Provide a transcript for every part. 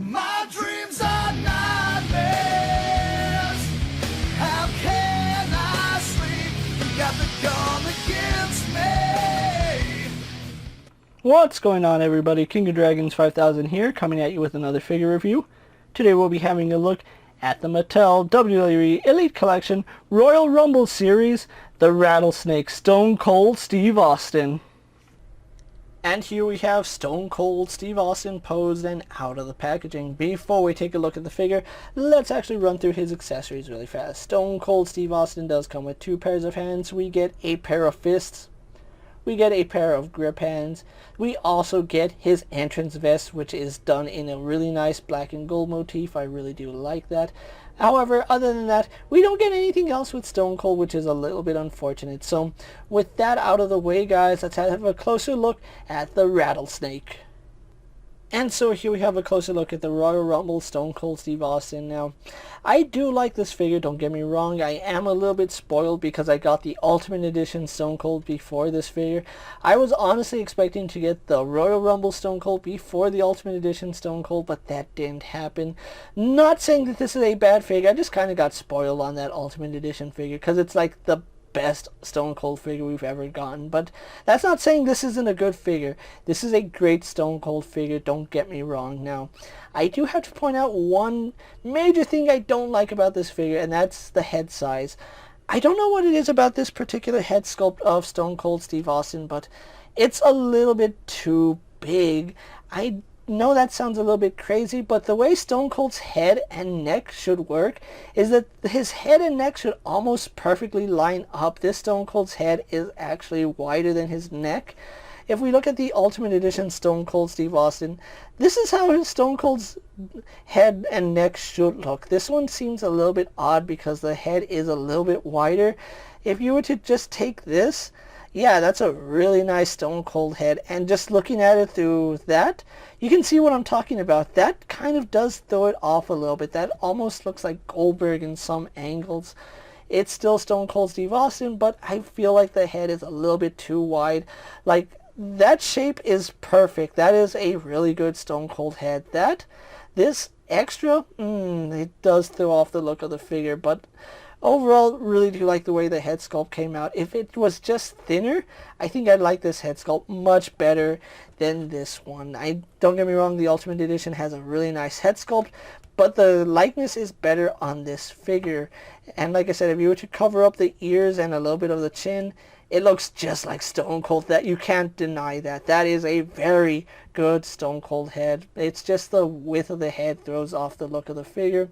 My dreams are nightmares. How can I sleep? You got the gun against me. What's going on, everybody? KingofDragons 5000 here, coming at you with another figure review. Today we'll be having a look at the Mattel WWE Elite Collection Royal Rumble Series, the Rattlesnake Stone Cold Steve Austin. And here we have Stone Cold Steve Austin posed and out of the packaging. Before we take a look at the figure, let's actually run through his accessories really fast. Stone Cold Steve Austin does come with 2 pairs of hands. We get a pair of fists. We get a pair of grip hands. We also get his entrance vest, which is done in a really nice black and gold motif. I really do like that. However, other than that, we don't get anything else with Stone Cold, which is a little bit unfortunate. So, with that out of the way, guys, let's have a closer look at the Rattlesnake. And so here we have a closer look at the Royal Rumble Stone Cold Steve Austin. Now, I do like this figure, don't get me wrong. I am a little bit spoiled because I got the Ultimate Edition Stone Cold before this figure. I was honestly expecting to get the Royal Rumble Stone Cold before the Ultimate Edition Stone Cold, but that didn't happen. Not saying that this is a bad figure, I just kind of got spoiled on that Ultimate Edition figure because it's like the best Stone Cold figure we've ever gotten. But that's not saying this isn't a good figure. This is a great Stone Cold figure, don't get me wrong. Now, I do have to point out one major thing I don't like about this figure, and that's the head size. I don't know what it is about this particular head sculpt of Stone Cold Steve Austin, but it's a little bit too big. I know that sounds a little bit crazy, but the way Stone Cold's head and neck should work is that his head and neck should almost perfectly line up. This Stone Cold's head is actually wider than his neck. If we look at the Ultimate Edition Stone Cold Steve Austin, this is how his Stone Cold's head and neck should look. This one seems a little bit odd because the head is a little bit wider. If you were to just take this, yeah, that's a really nice Stone Cold head, and just looking at it through that, you can see what I'm talking about. That kind of does throw it off a little bit. That almost looks like Goldberg in some angles. It's still Stone Cold Steve Austin, but I feel like the head is a little bit too wide. Like, that shape is perfect. That is a really good Stone Cold head. This extra, it does throw off the look of the figure, but overall, really do like the way the head sculpt came out. If it was just thinner, I think I'd like this head sculpt much better than this one. Don't get me wrong, the Ultimate Edition has a really nice head sculpt, but the likeness is better on this figure. And like I said, if you were to cover up the ears and a little bit of the chin, it looks just like Stone Cold. That you can't deny that. That is a very good Stone Cold head. It's just the width of the head throws off the look of the figure.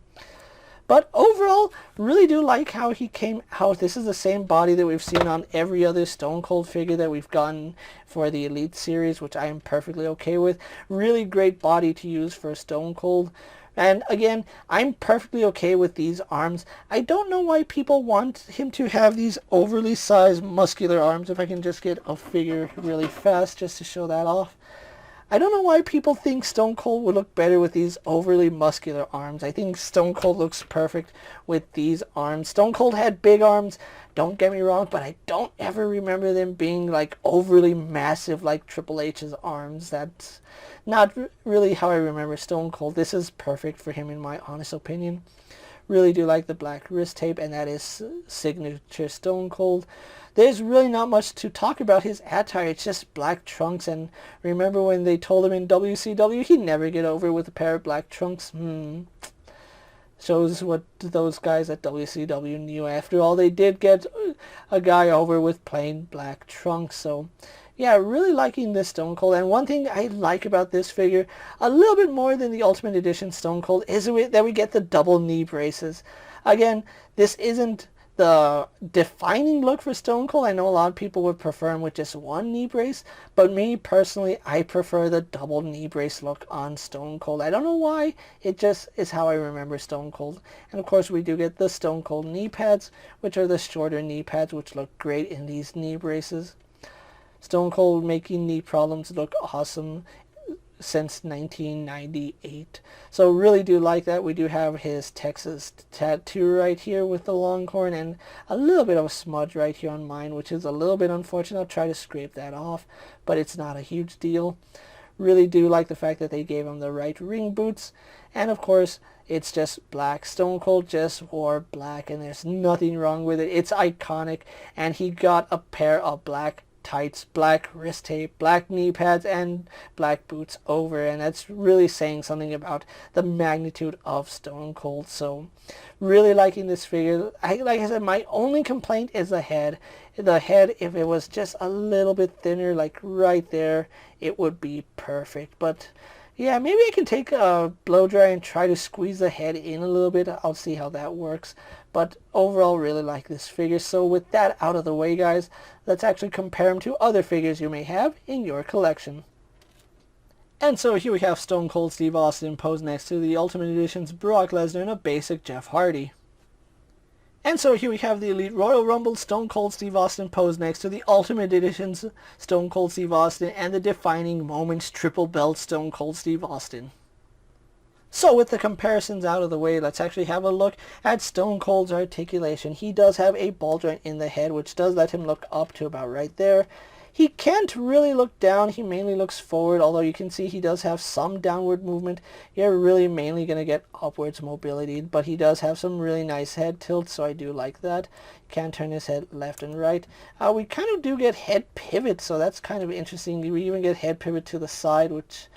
But overall, really do like how he came out. This is the same body that we've seen on every other Stone Cold figure that we've gotten for the Elite series, which I am perfectly okay with. Really great body to use for Stone Cold. And again, I'm perfectly okay with these arms. I don't know why people want him to have these overly sized muscular arms. If I can just get a figure really fast just to show that off. I don't know why people think Stone Cold would look better with these overly muscular arms. I think Stone Cold looks perfect with these arms. Stone Cold had big arms, don't get me wrong, but I don't ever remember them being like overly massive like Triple H's arms. That's not really how I remember Stone Cold. This is perfect for him in my honest opinion. Really do like the black wrist tape, and that is signature Stone Cold. There's really not much to talk about his attire. It's just black trunks, and remember when they told him in WCW he'd never get over with a pair of black trunks? Shows what those guys at WCW knew. After all, they did get a guy over with plain black trunks. So yeah, really liking this Stone Cold. And one thing I like about this figure a little bit more than the Ultimate Edition Stone Cold is that we get the double knee braces. Again, this isn't the defining look for Stone Cold. I know a lot of people would prefer him with just one knee brace, but me personally, I prefer the double knee brace look on Stone Cold. I don't know why, it just is how I remember Stone Cold. And of course we do get the Stone Cold knee pads, which are the shorter knee pads, which look great in these knee braces. Stone Cold making knee problems look awesome since 1998. So really do like that. We do have his Texas tattoo right here with the longhorn, and a little bit of a smudge right here on mine, which is a little bit unfortunate. I'll try to scrape that off, but it's not a huge deal. Really do like the fact that they gave him the right ring boots. And of course, it's just black. Stone Cold just wore black, and there's nothing wrong with it. It's iconic, and he got a pair of black tights, black wrist tape, black knee pads, and black boots over, and that's really saying something about the magnitude of Stone Cold. So really liking this figure. Like I said, my only complaint is the head. The head, if it was just a little bit thinner, like right there, it would be perfect. But yeah, maybe I can take a blow dry and try to squeeze the head in a little bit. I'll see how that works. But overall, really like this figure. So with that out of the way, guys, let's actually compare him to other figures you may have in your collection. And so here we have Stone Cold Steve Austin posed next to the Ultimate Edition's Brock Lesnar and a basic Jeff Hardy. And so here we have the Elite Royal Rumble Stone Cold Steve Austin posed next to the Ultimate Edition's Stone Cold Steve Austin and the Defining Moments Triple Belt Stone Cold Steve Austin. So with the comparisons out of the way, let's actually have a look at Stone Cold's articulation. He does have a ball joint in the head, which does let him look up to about right there. He can't really look down. He mainly looks forward, although you can see he does have some downward movement. You're really mainly going to get upwards mobility, but he does have some really nice head tilt, so I do like that. Can turn his head left and right. We kind of do get head pivot, so that's kind of interesting. We even get head pivot to the side, which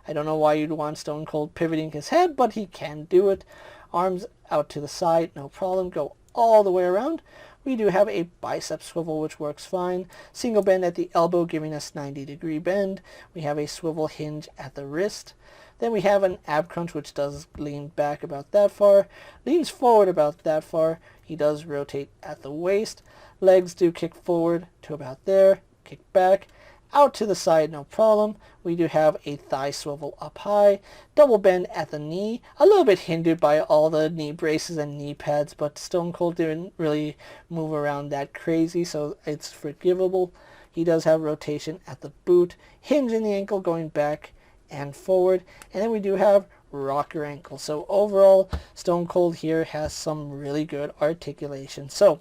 I don't know why you'd want Stone Cold pivoting his head, but he can do it. Arms out to the side, no problem. Go all the way around. We do have a bicep swivel, which works fine. Single bend at the elbow, giving us 90-degree bend. We have a swivel hinge at the wrist. Then we have an ab crunch, which does lean back about that far. Leans forward about that far. He does rotate at the waist. Legs do kick forward to about there. Kick back. Out to the side, no problem. We do have a thigh swivel up high. Double bend at the knee. A little bit hindered by all the knee braces and knee pads, but Stone Cold didn't really move around that crazy, so it's forgivable. He does have rotation at the boot. Hinge in the ankle going back and forward. And then we do have rocker ankle. So overall, Stone Cold here has some really good articulation. So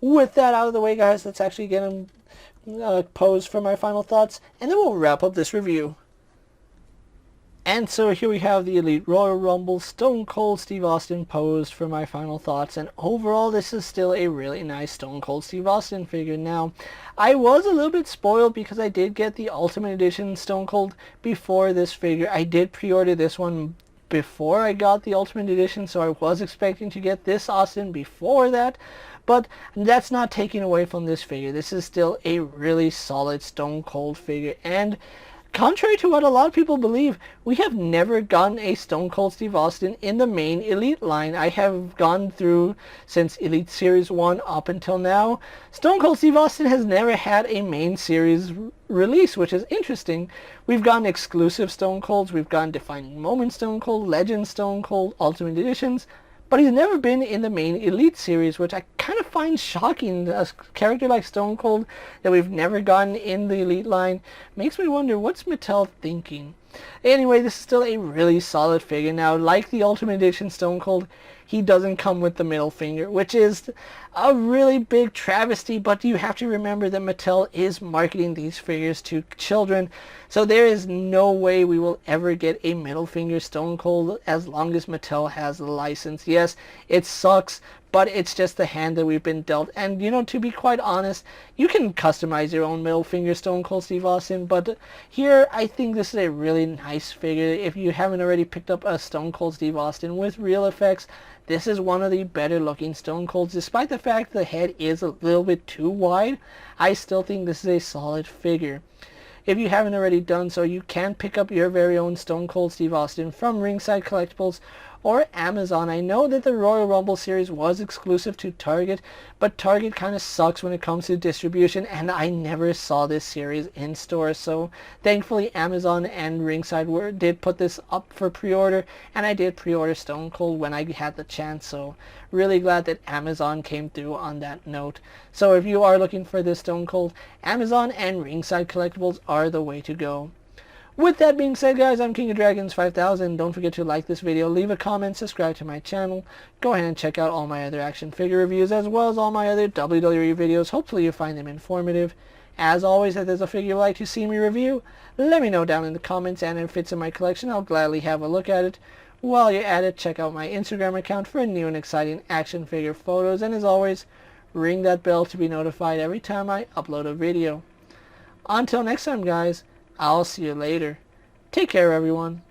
with that out of the way, guys, let's actually get him pose for my final thoughts, and then we'll wrap up this review. And so here we have the Elite Royal Rumble Stone Cold Steve Austin posed for my final thoughts, and overall this is still a really nice Stone Cold Steve Austin figure. Now, I was a little bit spoiled because I did get the Ultimate Edition Stone Cold before this figure. I did pre-order this one before I got the Ultimate Edition, so I was expecting to get this Austin before that. But that's not taking away from this figure. This is still a really solid Stone Cold figure. And contrary to what a lot of people believe, we have never gotten a Stone Cold Steve Austin in the main Elite line. I have gone through since Elite Series 1 up until now. Stone Cold Steve Austin has never had a main series release, which is interesting. We've gotten exclusive Stone Colds. We've gotten Defining Moment Stone Cold, Legend Stone Cold, Ultimate Editions. But he's never been in the main Elite series, which I kind of find shocking. A character like Stone Cold that we've never gotten in the Elite line makes me wonder, what's Mattel thinking? Anyway, this is still a really solid figure. Now, like the Ultimate Edition Stone Cold, he doesn't come with the middle finger, which is a really big travesty, but you have to remember that Mattel is marketing these figures to children, so there is no way we will ever get a middle finger Stone Cold as long as Mattel has the license. Yes, it sucks, but it's just the hand that we've been dealt. And, you know, to be quite honest, you can customize your own middle finger Stone Cold Steve Austin, but here I think this is a really nice figure. If you haven't already picked up a Stone Cold Steve Austin with real effects, this is one of the better looking Stone Colds. Despite the fact the head is a little bit too wide, I still think this is a solid figure. If you haven't already done so, you can pick up your very own Stone Cold Steve Austin from Ringside Collectibles or Amazon. I know that the Royal Rumble series was exclusive to Target, but Target kind of sucks when it comes to distribution, and I never saw this series in stores. So thankfully Amazon and Ringside did put this up for pre-order, and I did pre-order Stone Cold when I had the chance. So really glad that Amazon came through on that note. So if you are looking for this Stone Cold, Amazon and Ringside Collectibles are the way to go. With that being said, guys, I'm King of Dragons 5000. Don't forget to like this video, leave a comment, subscribe to my channel. Go ahead and check out all my other action figure reviews as well as all my other WWE videos. Hopefully you find them informative. As always, if there's a figure you'd like to see me review, let me know down in the comments, and if it fits in my collection, I'll gladly have a look at it. While you're at it, check out my Instagram account for new and exciting action figure photos, and as always, ring that bell to be notified every time I upload a video. Until next time, guys, I'll see you later. Take care, everyone.